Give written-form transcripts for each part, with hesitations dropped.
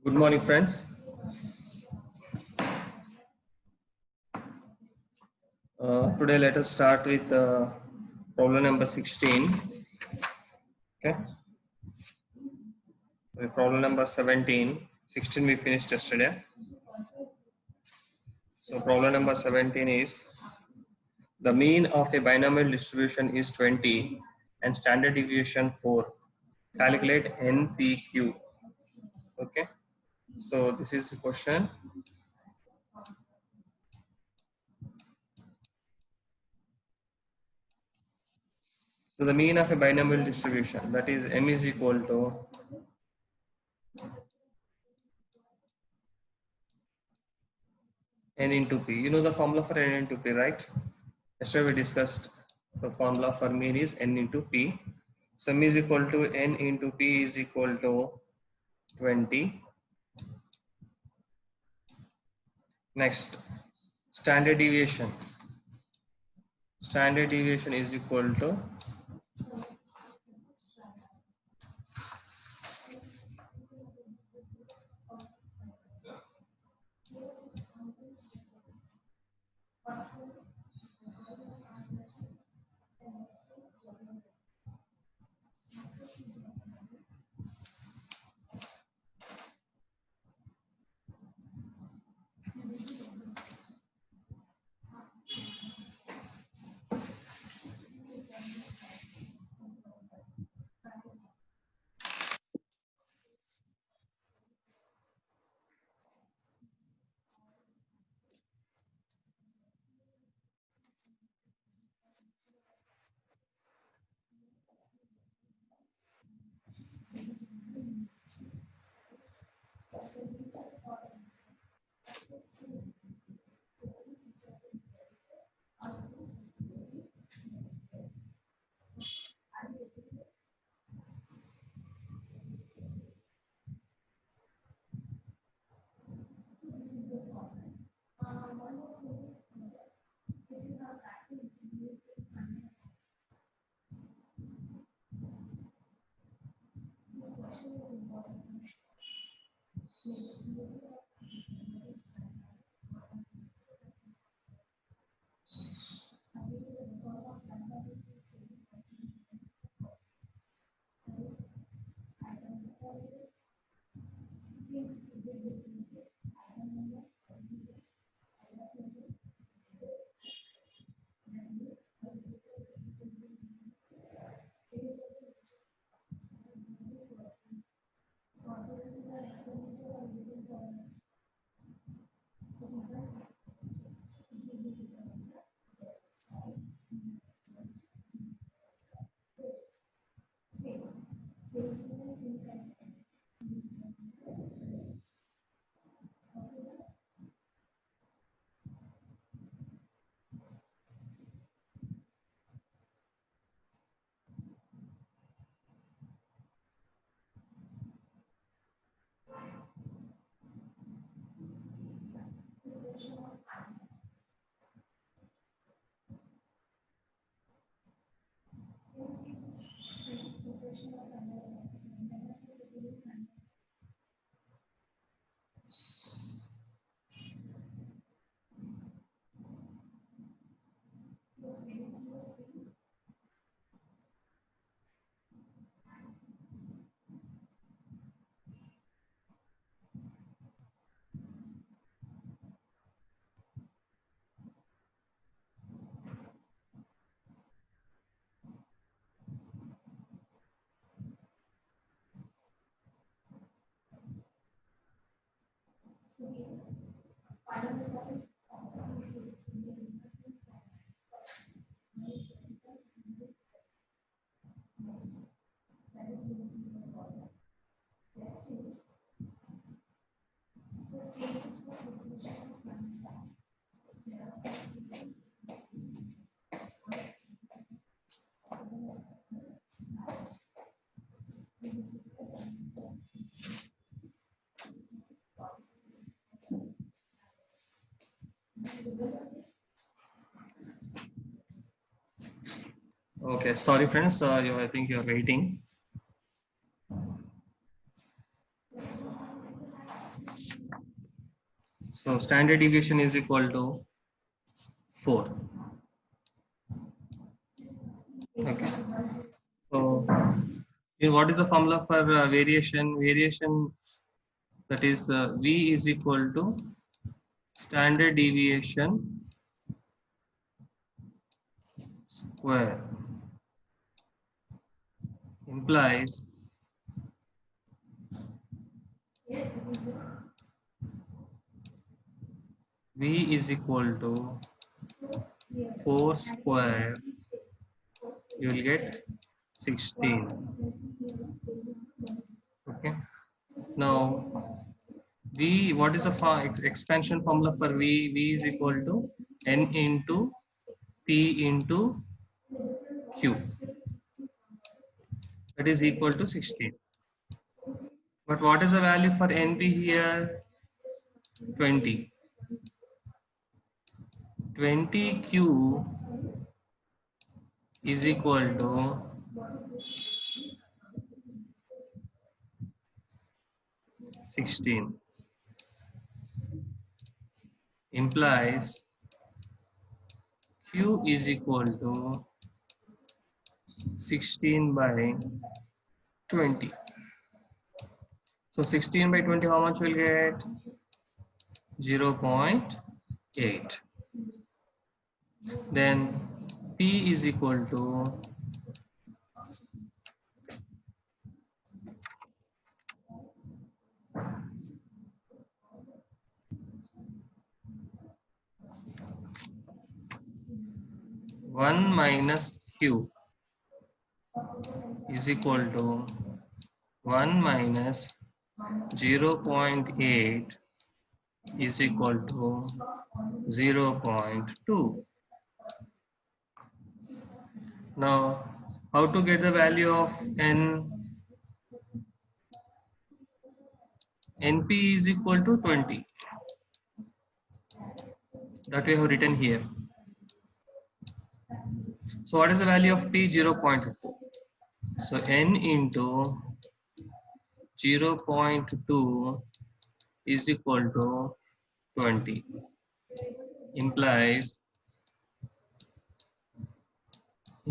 Good morning, friends. Today, let us start with problem number 16. Okay. Problem number 17. 16 we finished yesterday. So, problem number 17 is the mean of a binomial distribution is 20 and standard deviation 4. Calculate NPQ. Okay. So, this is the question. So, the mean of a binomial distribution, that is M is equal to N into P. You know the formula for N into P, right? Yesterday we discussed the formula for mean is N into P. So M is equal to N into P is equal to 20. Next, standard deviation. Standard deviation is equal to okay. Sorry, friends. I think you are waiting. So standard deviation is equal to 4. Okay. So what is the formula for variation? Variation, that is V is equal to standard deviation square, implies V is equal to 4 square, you will get 16. Okay. Now V, what is the expansion formula for V? V is equal to N into P into Q. That is equal to 16. But what is the value for NP here? 20. 20Q is equal to 16. Implies Q is equal to 16 by 20. So 16 by 20, how much will get? 0.8. Then P is equal to 1 minus Q is equal to 1 minus 0.8 is equal to 0.2. Now, how to get the value of N? NP is equal to 20. That we have written here. So what is the value of P? 0.2. So N into 0.2 is equal to 20. Implies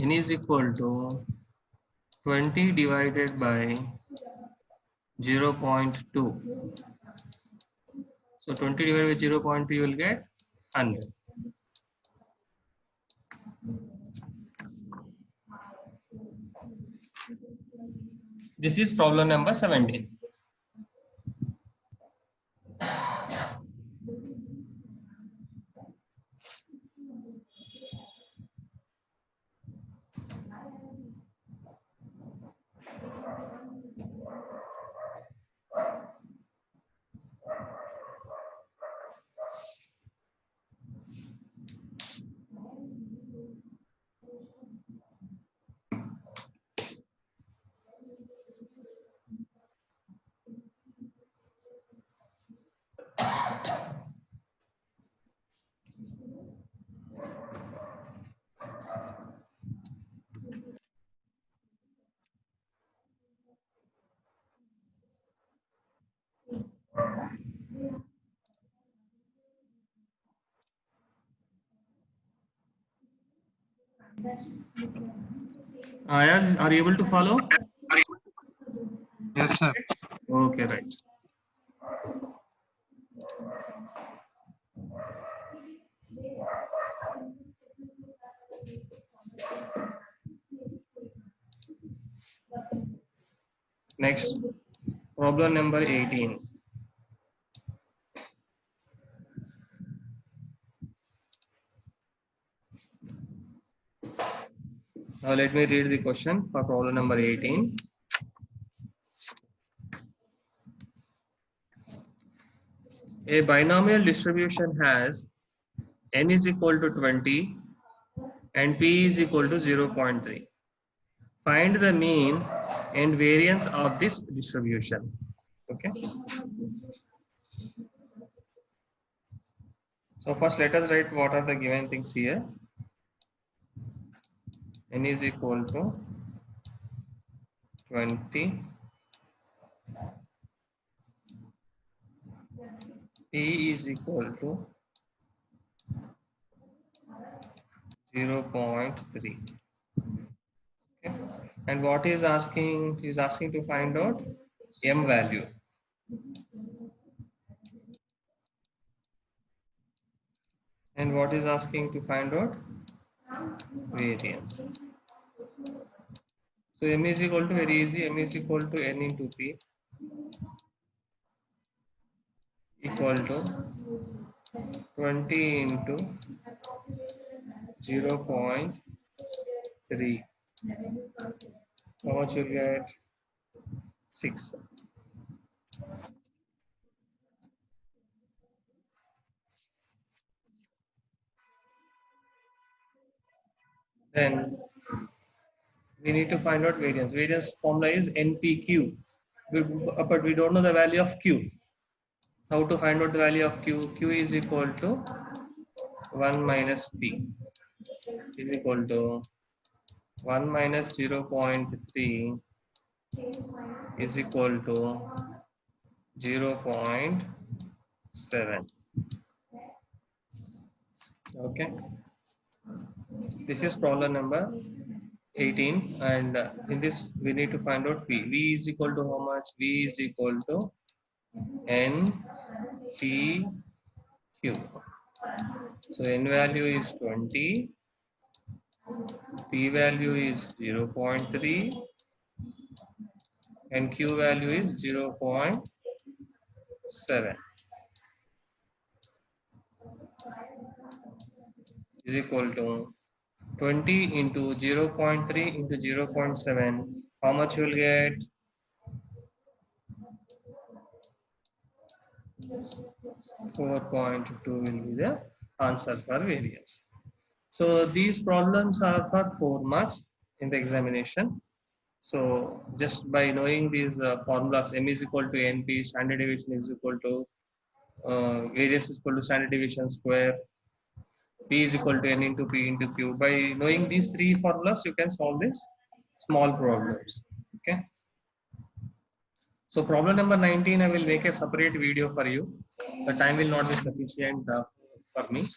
N is equal to 20 divided by 0.2. So 20 divided by 0.2, you will get 100. This is problem number 17. Ayaz, are you able to follow? Yes, sir. Okay, right. Next, problem number 18. Now let me read the question for problem number 18. A binomial distribution has n is equal to 20 and p is equal to 0.3. Find the mean and variance of this distribution. Okay. So first let us write what are the given things here. N is equal to 20 P is equal to 0.3. Okay. And what is asking? Is asking to find out M value. And what is asking to find out? Variance. So M is equal to, very easy, M is equal to N into P equal to 20 into 0.3. How much you get? 6. Then we need to find out variance. Variance formula is NPQ. But we don't know the value of Q. How to find out the value of Q? Q is equal to 1 minus P is equal to 1 minus 0.3 is equal to 0.7. Okay. This is problem number 18, and in this we need to find out P. V is equal to how much? V is equal to N P Q. So N value is 20, P value is 0.3, and Q value is 0.7 is equal to 20 into 0.3 into 0.7. How much you will get? 4.2 will be the answer for variance. So these problems are for 4 marks in the examination. So just by knowing these formulas, M is equal to NP, standard deviation is equal to variance is equal to standard deviation square, P is equal to N into P into Q. By knowing these 3 formulas, you can solve these small problems. Okay. So problem number 19, I will make a separate video for you. The time will not be sufficient for me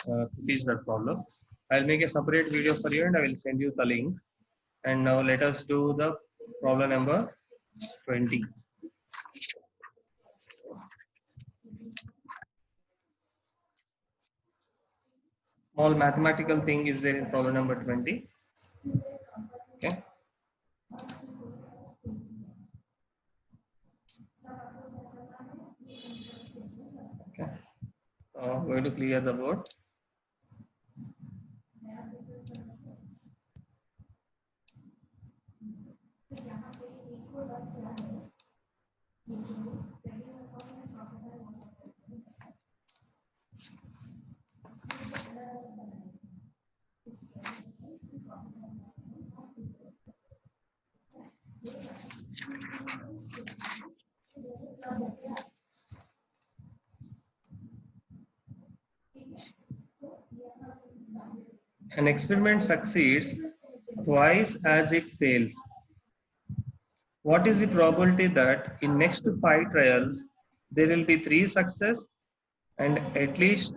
to teach that problem. I'll make a separate video for you and I will send you the link. And now let us do the problem number 20. Small mathematical thing is there in problem number 20. Okay. Okay. I'm going to clear the board. An experiment succeeds twice as it fails. What is the probability that in next 5 trials there will be 3 success and at least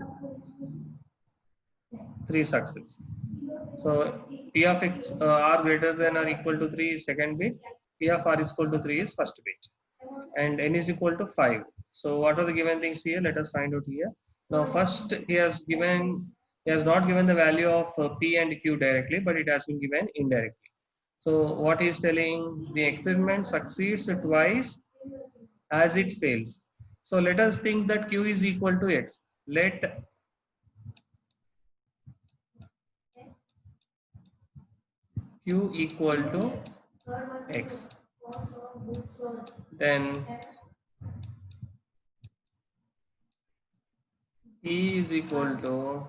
3 success? So P of x r greater than or equal to 3 is second bit, P of r is equal to 3 is first bit, and n is equal to 5. So what are the given things here? Let us find out here. Now first he has not given the value of P and Q directly, but it has been given indirectly. So what he is telling, the experiment succeeds twice as it fails. So let us think that Q is equal to X. Let Q equal to X. Then E is equal to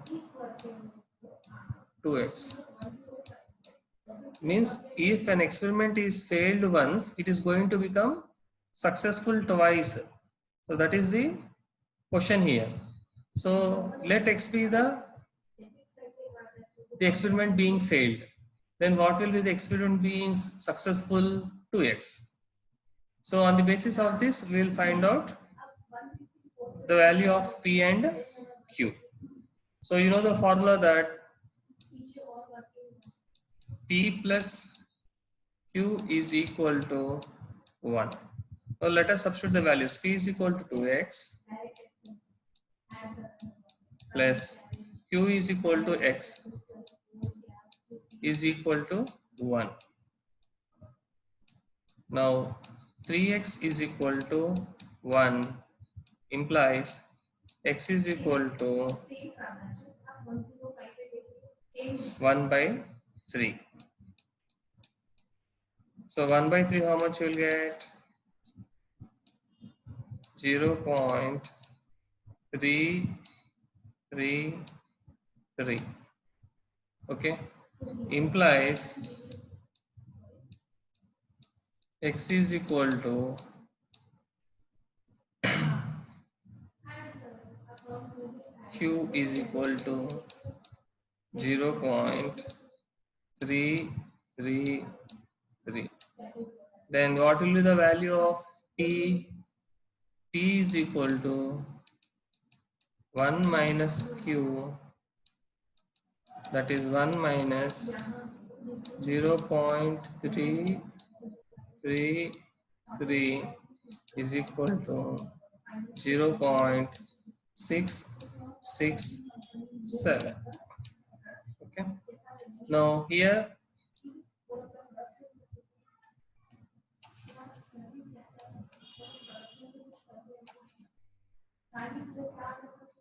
2X. Means if an experiment is failed once, it is going to become successful twice. So that is the question here. So let X be the experiment being failed. Then what will be the experiment being successful? 2X. So on the basis of this, we will find out the value of P and Q. So you know the formula that P plus Q is equal to 1. Now let us substitute the values. P is equal to 2x plus Q is equal to x is equal to 1. Now 3x is equal to 1 implies x is equal to 1 by 3. So 1 by 3, how much you will get? 0.333. Okay, implies x is equal to Q is equal to 0.333. Then what will be the value of P? P is equal to 1 minus Q, that is 1 minus 0.333 is equal to 0.667. Okay. Now here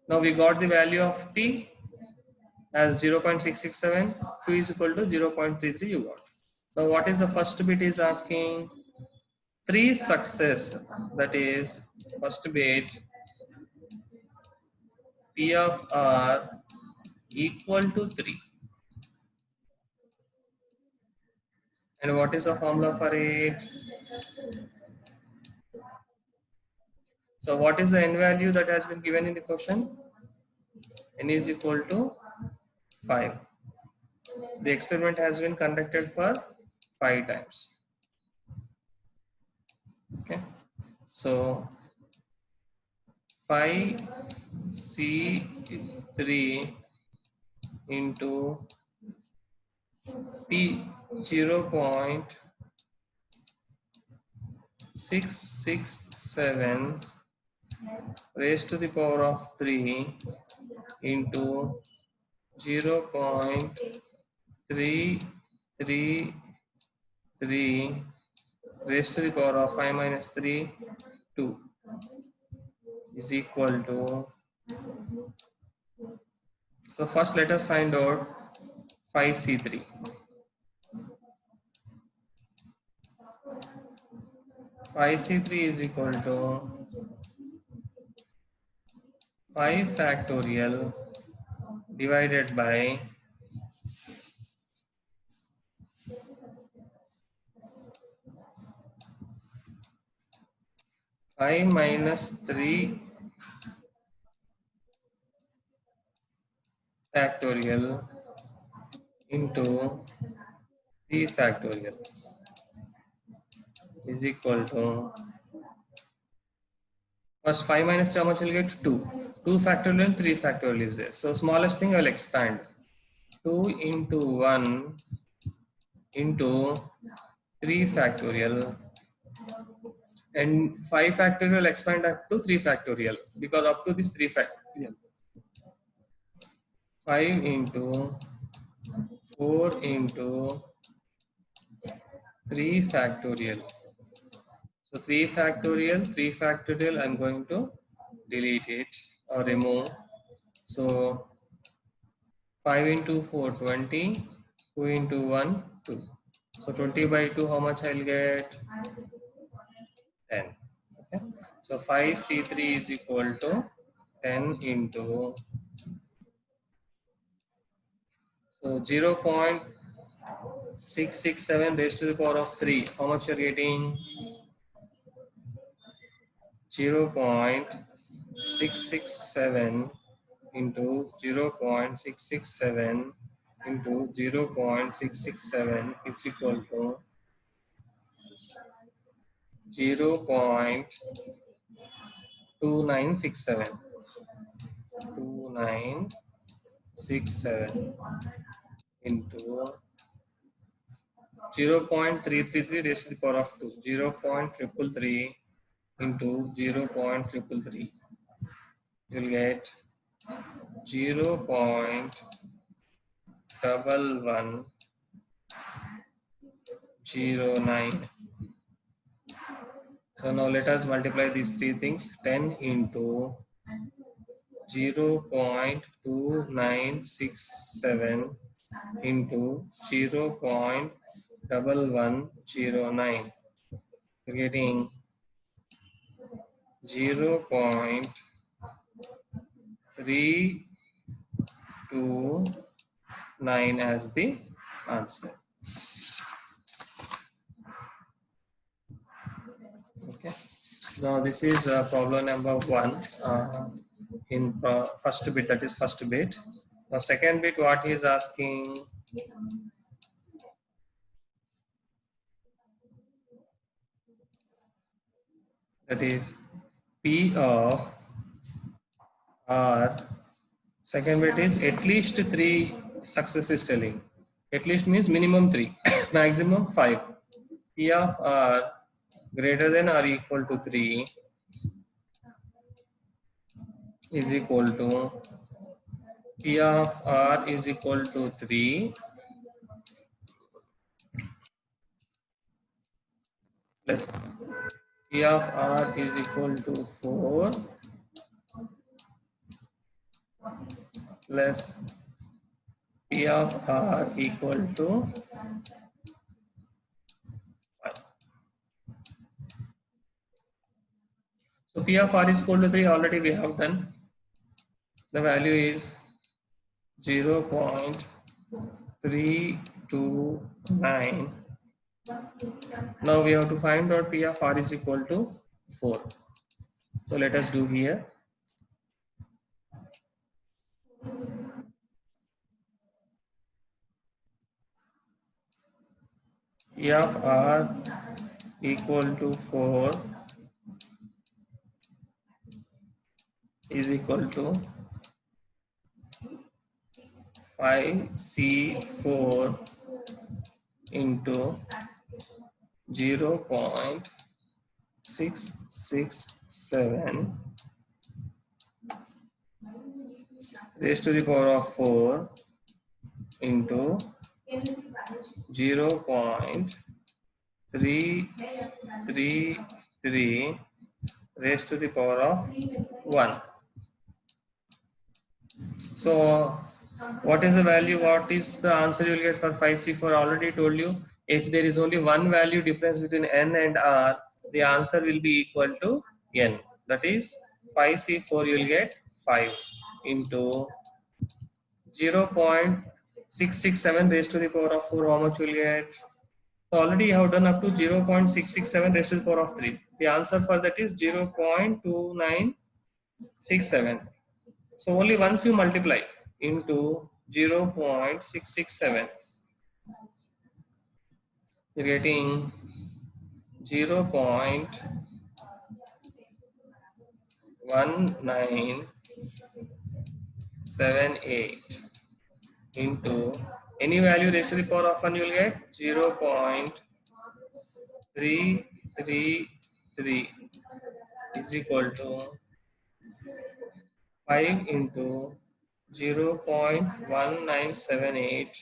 now we got the value of P as 0.667, Q is equal to 0.33 you got. Now what is the first bit is asking? 3 success, that is first bit P of R equal to 3. And what is the formula for it? So what is the n value that has been given in the question? N is equal to 5. The experiment has been conducted for 5 times. Okay. So 5C3 into P 0.667 raised to the power of 3 into 0.333 raised to the power of 5 minus 3, 2 is equal to. So first let us find out 5C3. 5C3 is equal to 5 factorial divided by 5 minus 3 factorial into 3 factorial is equal to, first 5 minus 3, how much will get? 2. 2 factorial and 3 factorial is there. So smallest thing I will expand. 2 into 1 into 3 factorial, and 5 factorial expand up to 3 factorial because up to this 3 factorial. 5 into 4 into 3 factorial. So 3 factorial, I'm going to delete it or remove. So 5 into 4, 20, 2 into 1, 2. So 20 by 2, how much I'll get? 10. Okay. So 5C3 is equal to 10 into, so 0.667 raised to the power of 3. How much you're getting? 0.667 into 0.667 into 0.667 is equal to 0. 2967. 2967 into 0.333 raised to the power of 2. 0.333 into 0.333. You'll get 0.1109. So now let us multiply these three things. 10 into 0.2967 into 0.1109. You're getting 0.329 as the answer. Okay. Now this is problem number 1 in first bit, that is first bit. Now second bit, what he is asking, that is P of R. Second bit is at least 3 success is telling. At least means minimum 3, maximum 5. P of R greater than or equal to 3 is equal to P of R is equal to 3 plus P of R is equal to 4 plus P of R equal to 5. So P of R is equal to 3 already we have done. The value is 0.329. Now we have to find out P of R is equal to 4. So let us do here. P of R equal to 4 is equal to 5C4 into 0.667 raised to the power of 4 into 0.333 raised to the power of 1. So what is the value? What is the answer you will get for 5C4? Already told you, if there is only one value difference between N and R, the answer will be equal to N. That is 5C4 you will get 5 into 0.667 raised to the power of 4. How much you will get? So already you have done up to 0.667 raised to the power of 3. The answer for that is 0.2967. So only once you multiply into 0.667, you're getting 0.1978 into any value raised to the power of 1, you will get 0.333 is equal to 5 into 0.1978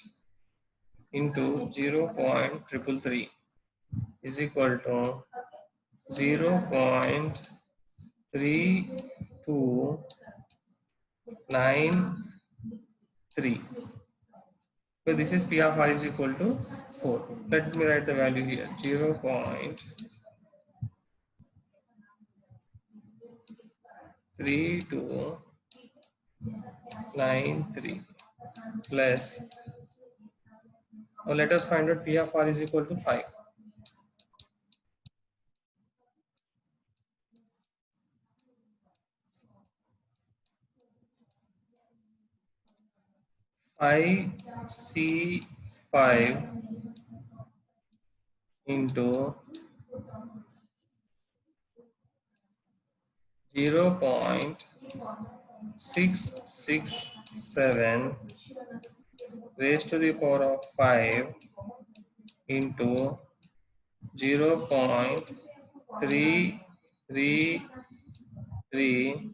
into 0.333 is equal to 0.3293. So this is P of R is equal to 4. Let me write the value here. 0.3293 plus. Now let us find out P of R is equal to 5. 5C5 into 0.667 raised to the power of 5 into 0.333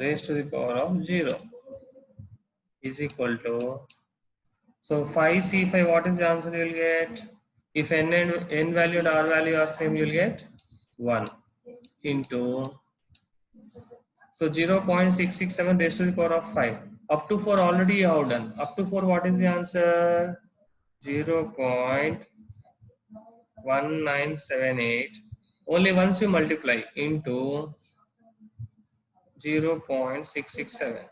raised to the power of 0 is equal to, so 5C5, what is the answer you will get? If n and n value and r value are same, you will get 1 into, so 0.667 raised to the power of 5. Up to 4 already you have done. Up to 4, what is the answer? 0.1978. Only once you multiply into 0.667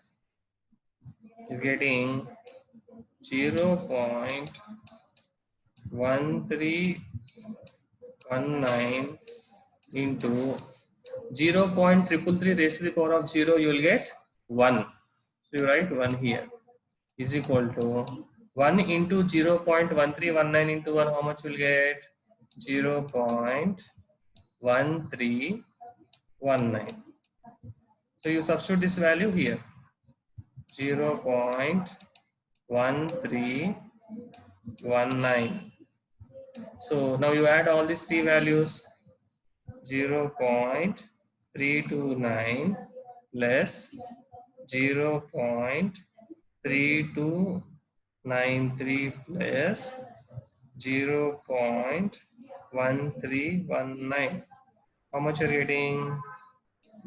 is getting 0.1319 into 0.333 raised to the power of 0, you will get 1. So you write 1 here is equal to 1 into 0.1319 into 1, how much you will get? 0.1319. So you substitute this value here, 0.1319. So now you add all these three values, 0.329 less 0.3293 plus 0.1319. How much are you getting?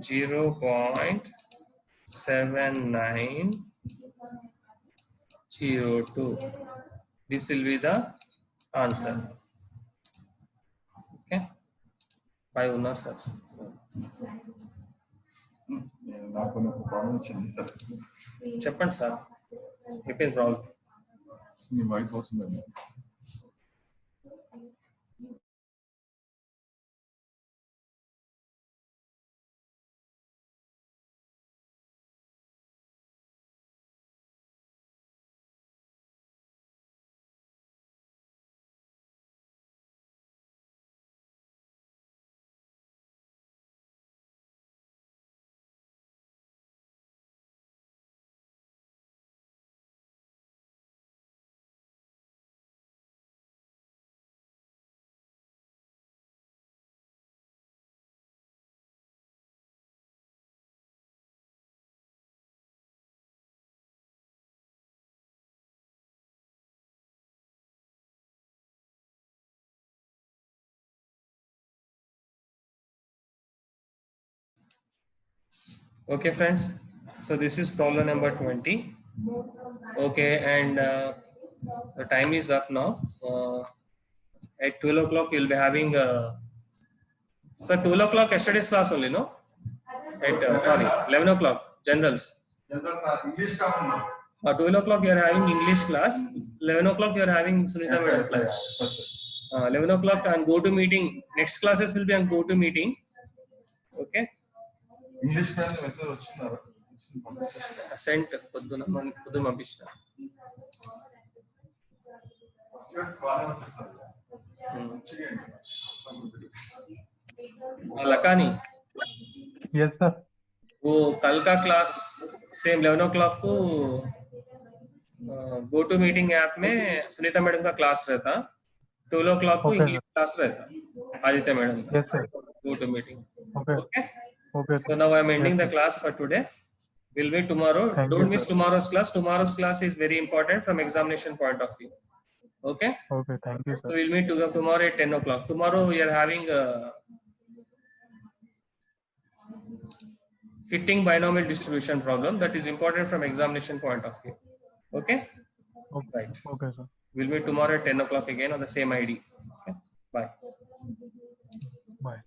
0.7902. This will be the answer. Okay. 5 uన్నారు sir. నాకు ఒక problem వచ్చింది sir. చెప్పండి sir. అయిపోయింది problem. మీ voice వస్తుందండి. Okay friends, so this is problem number 20. Okay, and the time is up now. At 12 o'clock you'll be having sir 12 o'clock yesterday's class only, no? At sorry, 11 o'clock generals. English class. 12 o'clock you are having English class, 11 o'clock you are having Sunita madam class. 11 o'clock and go to meeting, next classes will be on go to meeting. Okay, English class message వచ్చిందా? sent పొద్దున పంపించిన. लकानी, yes sir, वो कल का class same 11 o'clock को गो to meeting app में Sunita madam का class रहता, 12 o'clock को इंग्लिश क्लास रहता आदित्य मैडम का. Yes sir, go to meeting. Okay okay. So now I am ending the class for today. We'll meet tomorrow. Don't miss tomorrow's class. Tomorrow's class is very important from examination point of view. Okay. Okay, thank you So sir. we'll meet tomorrow at 10 o'clock. Tomorrow we are having fitting binomial distribution problem that is important from examination point of view. Okay. Okay, Right. okay sir. We'll meet tomorrow at 10 o'clock again on the same ID. Okay. Bye. Bye.